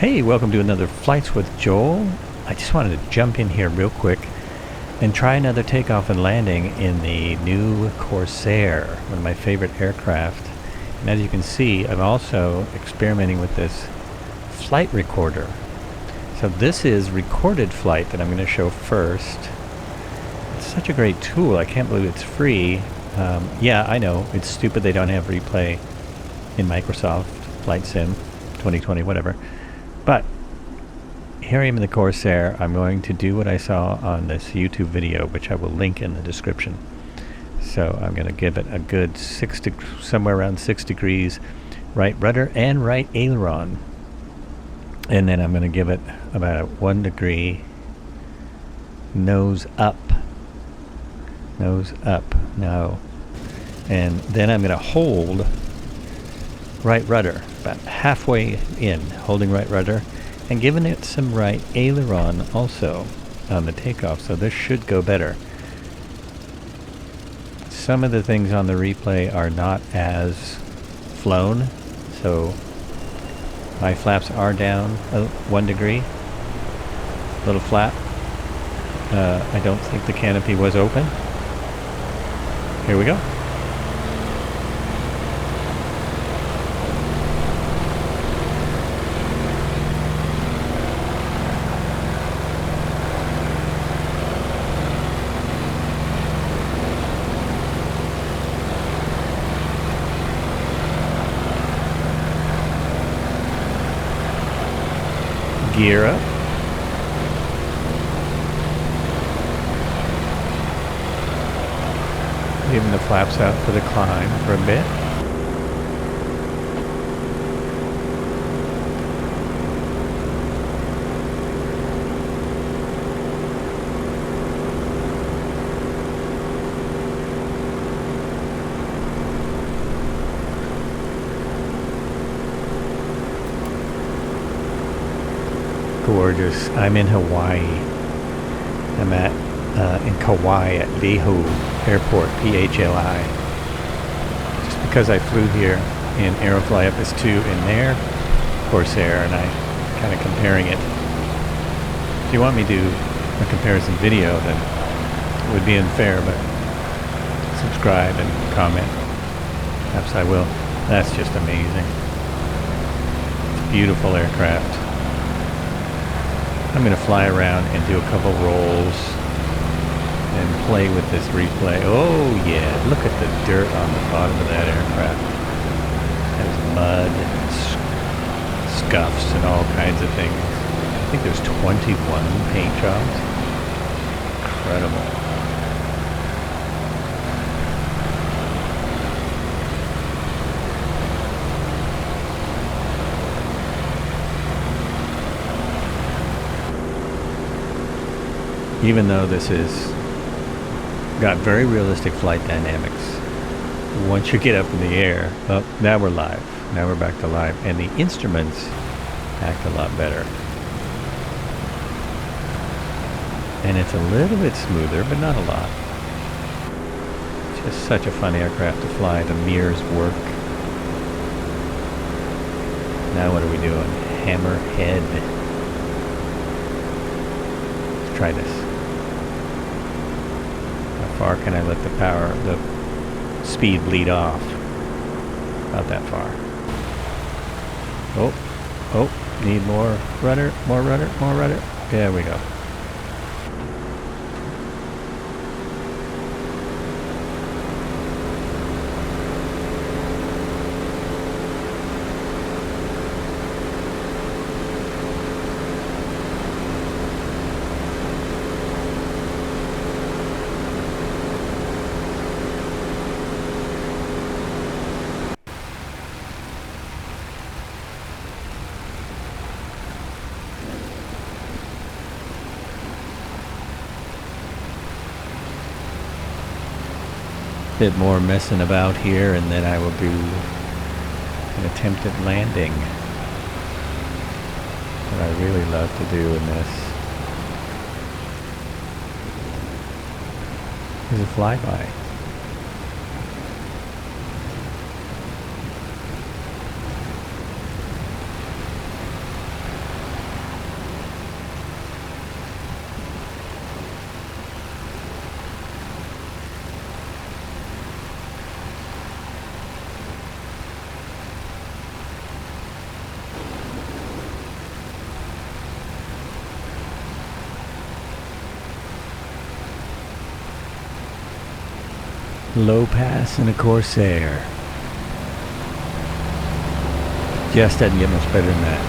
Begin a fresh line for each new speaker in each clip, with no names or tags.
Hey, welcome to another Flights with Joel. I just wanted to jump in here real quick and try another takeoff and landing in the new Corsair, one of my favorite aircraft. And as you can see, I'm also experimenting with this flight recorder. So this is recorded flight that I'm going to show first. It's such a great tool. I can't believe it's free. Yeah, I know. It's stupid they don't have replay in Microsoft Flight Sim 2020, whatever. But here I am in the Corsair. I'm going to do what I saw on this YouTube video, which I will link in the description. So I'm going to give it a good somewhere around 6 degrees right rudder and right aileron. And then I'm going to give it about a 1 degree nose up. Nose up now. And then I'm going to hold right rudder about halfway in, holding right rudder and giving it some right aileron also on the takeoff, so this should go better. Some of the things on the replay are not as flown, so my flaps are down 1 degree, a little flat. I don't think the canopy was open. Here we go. Gear up. Leaving the flaps out for the climb for a bit. Gorgeous. I'm in Hawaii. I'm in Kauai at Lehu Airport, PHLI. Just because I flew here in Aerofly FS2 in their Corsair, and I kind of comparing it. If you want me to do a comparison video, then it would be unfair, but subscribe and comment. Perhaps I will. That's just amazing. It's a beautiful aircraft. I'm going to fly around and do a couple rolls and play with this replay. Oh yeah, look at the dirt on the bottom of that aircraft. There's mud and scuffs and all kinds of things. I think there's 21 paint jobs. Incredible. Even though this is got very realistic flight dynamics, once you get up in the air, oh, now we're live. Now we're back to live, and the instruments act a lot better. And it's a little bit smoother, but not a lot. It's just such a fun aircraft to fly. The mirrors work. Now what are we doing? Hammerhead. Let's try this. How far can I let the speed bleed off? Not that far. Oh, need more rudder, more rudder, more rudder. There we go. Bit more messing about here, and then I will do an attempt at landing. What I really love to do in this is a flyby. Low pass in a Corsair. Just doesn't get much better than that.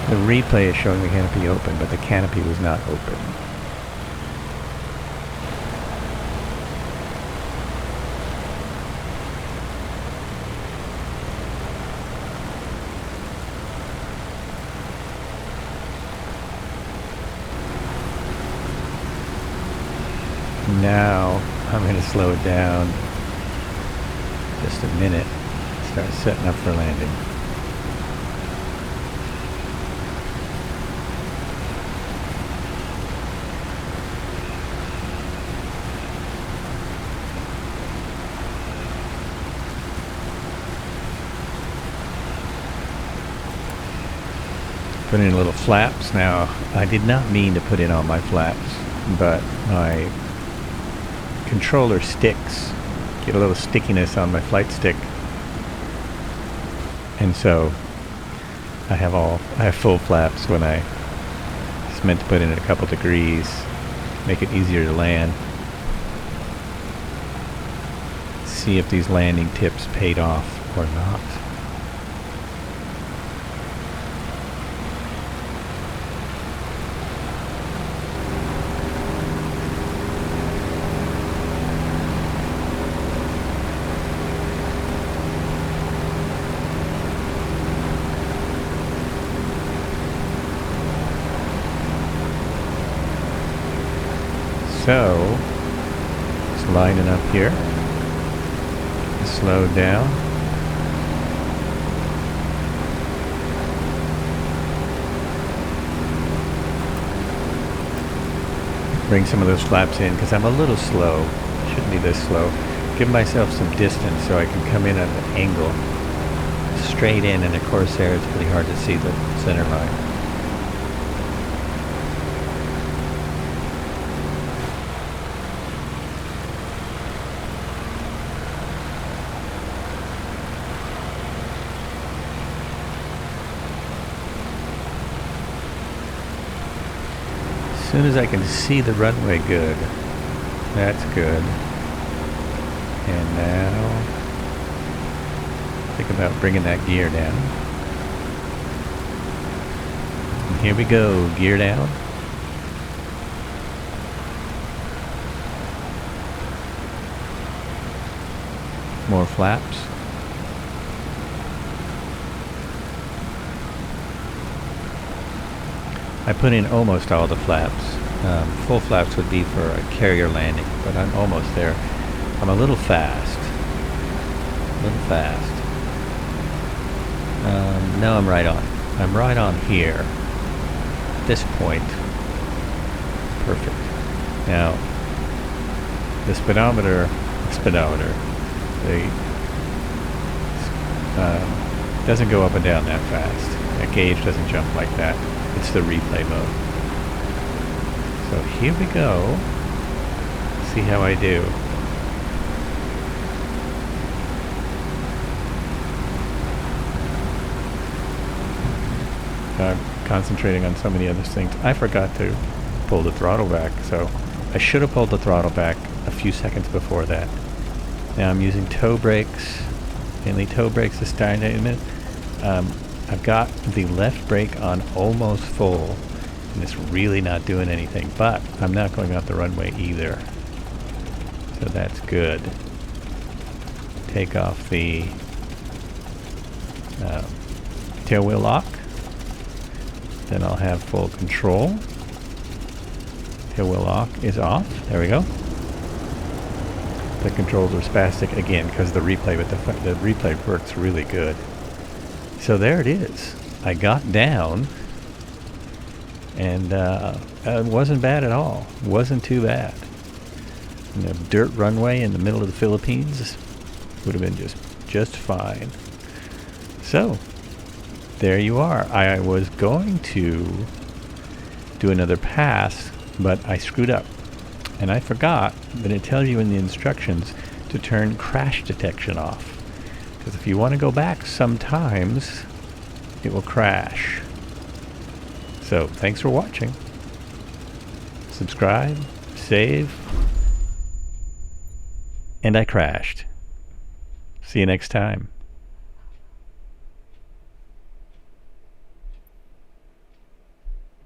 The replay is showing the canopy open, but the canopy was not open. Now I'm going to slow it down just a minute, start setting up for landing. Put in little flaps. Now, I did not mean to put in all my flaps, but my controller sticks, get a little stickiness on my flight stick, and so I have full flaps when I just meant to put in a couple degrees, make it easier to land. See if these landing tips paid off or not. So, just lining up here, slow down. Bring some of those flaps in because I'm a little slow, shouldn't be this slow. Give myself some distance so I can come in at an angle. Straight in a Corsair, it's pretty hard to see the center line. As soon as I can see the runway good, that's good. And now, think about bringing that gear down. And here we go, gear down. More flaps. I put in almost all the flaps. Full flaps would be for a carrier landing, but I'm almost there. I'm a little fast. No, I'm right on. I'm right on here. At this point. Perfect. Now, the speedometer, doesn't go up and down that fast. That gauge doesn't jump like that. It's the replay mode. So here we go. See how I do. I'm concentrating on so many other things. I forgot to pull the throttle back, so I should have pulled the throttle back a few seconds before that. Now I'm using toe brakes. Mainly toe brakes this time. I've got the left brake on almost full, and it's really not doing anything, but I'm not going off the runway either. So that's good. Take off the tail wheel lock. Then I'll have full control. Tail wheel lock is off. There we go. The controls are spastic again because the replay works really good. So there it is. I got down, and it wasn't bad at all. Wasn't too bad. And a dirt runway in the middle of the Philippines would have been just fine. So there you are. I was going to do another pass, but I screwed up. And I forgot that it tells you in the instructions to turn crash detection off. Because if you want to go back sometimes, it will crash. So thanks for watching. Subscribe, save, and I crashed. See you next time.